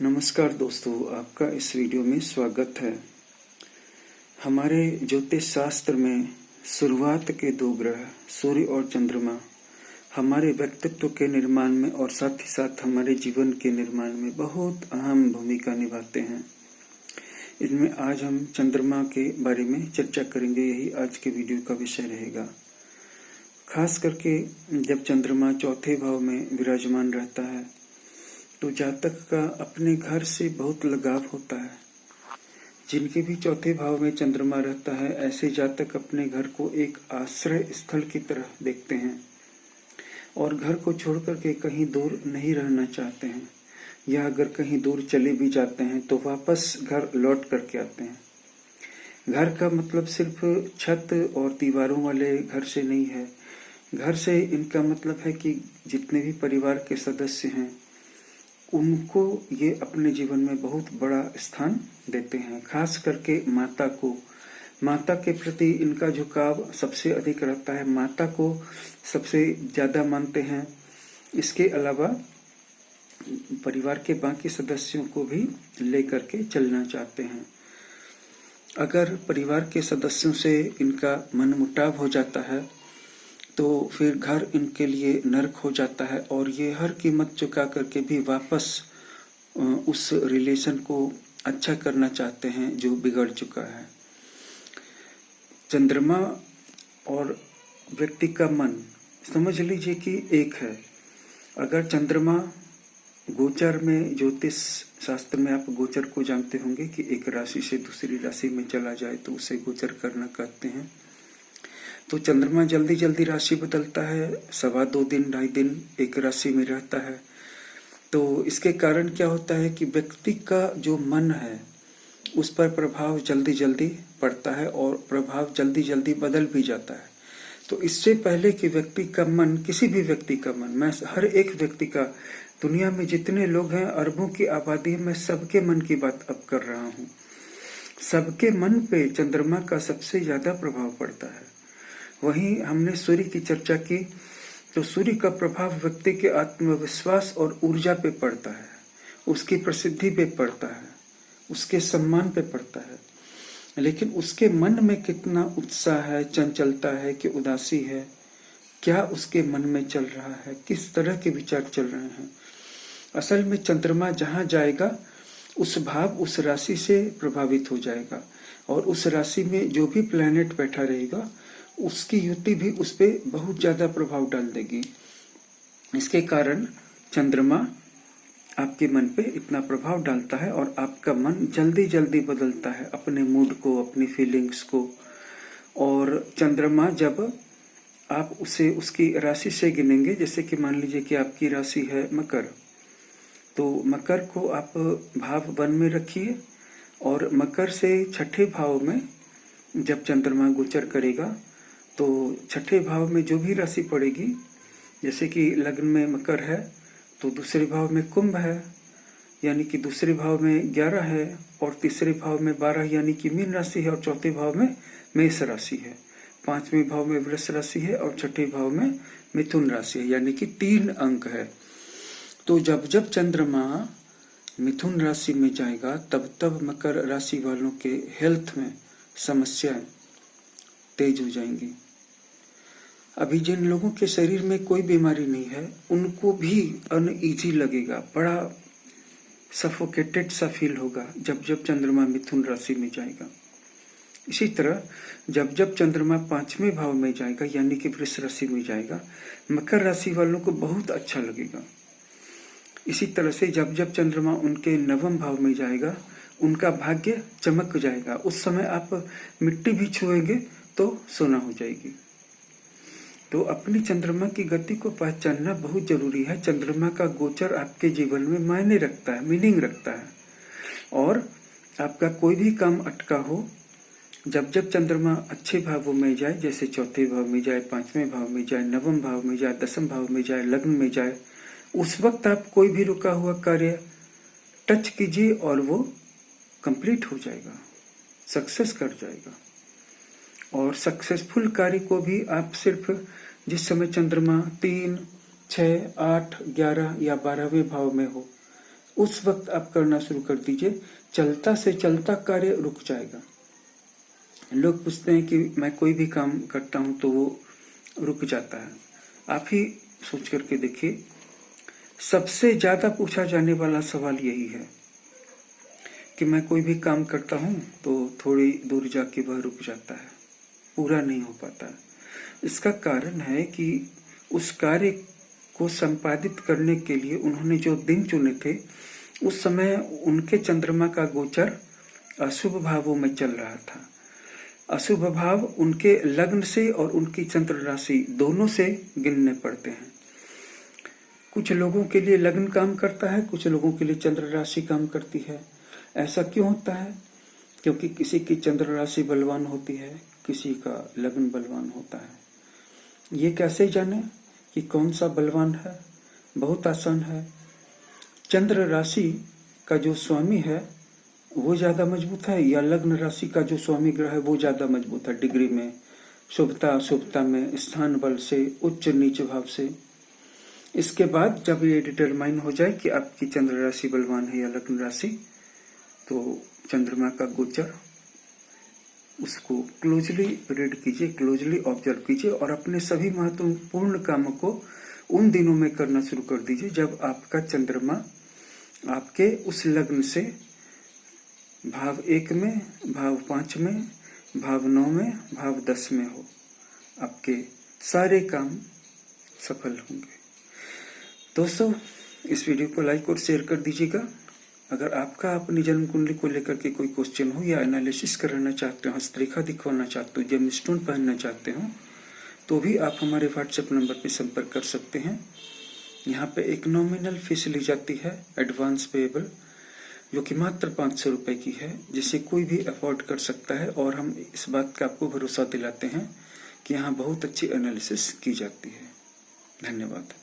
नमस्कार दोस्तों, आपका इस वीडियो में स्वागत है। हमारे ज्योतिष शास्त्र में शुरुआत के दो ग्रह सूर्य और चंद्रमा हमारे व्यक्तित्व के निर्माण में और साथ ही साथ हमारे जीवन के निर्माण में बहुत अहम भूमिका निभाते हैं। इनमें आज हम चंद्रमा के बारे में चर्चा करेंगे। यही आज के वीडियो का विषय रहेगा। खास करके जब चंद्रमा चौथे भाव में विराजमान रहता है तो जातक का अपने घर से बहुत लगाव होता है। जिनके भी चौथे भाव में चंद्रमा रहता है, ऐसे जातक अपने घर को एक आश्रय स्थल की तरह देखते हैं और घर को छोड़कर के कहीं दूर नहीं रहना चाहते हैं, या अगर कहीं दूर चले भी जाते हैं तो वापस घर लौट करके आते हैं। घर का मतलब सिर्फ छत और दीवारों वाले घर से नहीं है। घर से इनका मतलब है कि जितने भी परिवार के सदस्य हैं उनको ये अपने जीवन में बहुत बड़ा स्थान देते हैं। खास करके माता को, माता के प्रति इनका झुकाव सबसे अधिक रहता है। माता को सबसे ज़्यादा मानते हैं। इसके अलावा परिवार के बाकी सदस्यों को भी लेकर के चलना चाहते हैं। अगर परिवार के सदस्यों से इनका मनमुटाव हो जाता है तो फिर घर इनके लिए नरक हो जाता है और ये हर कीमत चुका करके भी वापस उस रिलेशन को अच्छा करना चाहते हैं जो बिगड़ चुका है। चंद्रमा और व्यक्ति का मन समझ लीजिए कि एक है। अगर चंद्रमा गोचर में, ज्योतिष शास्त्र में आप गोचर को जानते होंगे कि एक राशि से दूसरी राशि में चला जाए तो उसे गोचर करना कहते हैं। तो चंद्रमा जल्दी जल्दी राशि बदलता है, 2.25 दिन 2.5 दिन एक राशि में रहता है। तो इसके कारण क्या होता है कि व्यक्ति का जो मन है उस पर प्रभाव जल्दी जल्दी पड़ता है और प्रभाव जल्दी जल्दी बदल भी जाता है। तो इससे पहले कि व्यक्ति का मन, किसी भी व्यक्ति का मन, मैं हर एक व्यक्ति का, दुनिया में जितने लोग हैं, अरबों की आबादी में, सबके मन की बात अब कर रहा हूँ। सबके मन पे चंद्रमा का सबसे ज्यादा प्रभाव पड़ता है। वहीं हमने सूर्य की चर्चा की तो सूर्य का प्रभाव व्यक्ति के आत्मविश्वास और ऊर्जा पे पड़ता है, उसकी प्रसिद्धि पे पड़ता है, उसके सम्मान पे पड़ता है। लेकिन उसके मन में कितना उत्साह है, चंचलता है कि उदासी है, क्या उसके मन में चल रहा है, किस तरह के विचार चल रहे हैं। असल में चंद्रमा जहां जाएगा उस भाव, उस राशि से प्रभावित हो जाएगा और उस राशि में जो भी प्लैनेट बैठा रहेगा उसकी युति भी उस पर बहुत ज्यादा प्रभाव डाल देगी। इसके कारण चंद्रमा आपके मन पे इतना प्रभाव डालता है और आपका मन जल्दी जल्दी बदलता है अपने मूड को, अपनी फीलिंग्स को। और चंद्रमा जब आप उसे उसकी राशि से गिनेंगे, जैसे कि मान लीजिए कि आपकी राशि है मकर, तो मकर को आप भाव 1 में रखिए और मकर से छठे भाव में जब चंद्रमा गोचर करेगा तो छठे भाव में जो भी राशि पड़ेगी, जैसे कि लग्न में मकर है तो दूसरे भाव में कुंभ है, यानी कि दूसरे भाव में 11 है और तीसरे भाव में 12 यानी कि मीन राशि है और चौथे भाव में मेष राशि है, 5वें भाव में वृष राशि है और छठे भाव में मिथुन राशि है, यानी कि 3 अंक है। तो जब जब चंद्रमा मिथुन राशि में जाएगा तब तब मकर राशि वालों के हेल्थ में समस्याएं तेज हो जाएंगी। अभी जिन लोगों के शरीर में कोई बीमारी नहीं है उनको भी अनईजी लगेगा, बड़ा सफोकेटेड सा फील होगा जब जब चंद्रमा मिथुन राशि में जाएगा। इसी तरह जब जब चंद्रमा 5वें भाव में जाएगा यानी कि वृष राशि में जाएगा, मकर राशि वालों को बहुत अच्छा लगेगा। इसी तरह से जब जब चंद्रमा उनके 9वें भाव में जाएगा उनका भाग्य चमक जाएगा। उस समय आप मिट्टी भी छुएंगे तो सोना हो जाएगी। तो अपनी चंद्रमा की गति को पहचानना बहुत जरूरी है। चंद्रमा का गोचर आपके जीवन में मायने रखता है, मीनिंग रखता है। और आपका कोई भी काम अटका हो, जब जब चंद्रमा अच्छे भावों में जाए, जैसे चौथे भाव में जाए, 5वें भाव में जाए, 9वें भाव में जाए, 10वें भाव में जाए, लग्न में जाए, उस वक्त आप कोई भी रुका हुआ कार्य टच कीजिए और वो कंप्लीट हो जाएगा, सक्सेस कर जाएगा। और सक्सेसफुल कार्य को भी आप सिर्फ जिस समय चंद्रमा 3, 6, 8, 11 या 12वें भाव में हो, उस वक्त आप करना शुरू कर दीजिए, चलता से चलता कार्य रुक जाएगा। लोग पूछते हैं कि मैं कोई भी काम करता हूं तो वो रुक जाता है। आप ही सोच करके देखिए, सबसे ज्यादा पूछा जाने वाला सवाल यही है कि मैं कोई भी काम करता हूं तो थोड़ी दूर जाके वह रुक जाता है, पूरा नहीं हो पाता। इसका कारण है कि उस कार्य को संपादित करने के लिए उन्होंने जो दिन चुने थे, उस समय उनके चंद्रमा का गोचर अशुभ भावों में चल रहा था। अशुभ भाव उनके लग्न से और उनकी चंद्र राशि दोनों से गिनने पड़ते हैं। कुछ लोगों के लिए लग्न काम करता है, कुछ लोगों के लिए चंद्र राशि काम करती है। ऐसा क्यों होता है? क्योंकि किसी की चंद्र राशि बलवान होती है, किसी का लग्न बलवान होता है। ये कैसे जाने कि कौन सा बलवान है? बहुत आसान है। चंद्र राशि का जो स्वामी है वो ज्यादा मजबूत है, या लग्न राशि का जो स्वामी ग्रह है वो ज्यादा मजबूत है डिग्री में, शुभता अशुभता में, स्थान बल से, उच्च नीच भाव से। इसके बाद जब ये डिटरमाइन हो जाए कि आपकी चंद्र राशि बलवान है या लग्न राशि, तो चंद्रमा का गोचर उसको क्लोजली रीड कीजिए, क्लोजली ऑब्जर्व कीजिए और अपने सभी महत्वपूर्ण कामों को उन दिनों में करना शुरू कर दीजिए जब आपका चंद्रमा आपके उस लग्न से भाव 1 में, भाव 5 में, भाव 9 में, भाव 10 में हो। आपके सारे काम सफल होंगे। दोस्तों, इस वीडियो को लाइक और शेयर कर दीजिएगा। अगर आपका अपनी जन्म कुंडली को लेकर के कोई क्वेश्चन हो या एनालिसिस कराना चाहते हो, हस्तरेखा दिखवाना चाहते हो, जेम स्टोन पहनना चाहते हो, तो भी आप हमारे व्हाट्सएप नंबर पर संपर्क कर सकते हैं। यहाँ पे एक नॉमिनल फीस ली जाती है, एडवांस पेएबल, जो कि मात्र 500 रुपए की है, जिसे कोई भी अफोर्ड कर सकता है। और हम इस बात का आपको भरोसा दिलाते हैं कि यहाँ बहुत अच्छी एनालिसिस की जाती है। धन्यवाद।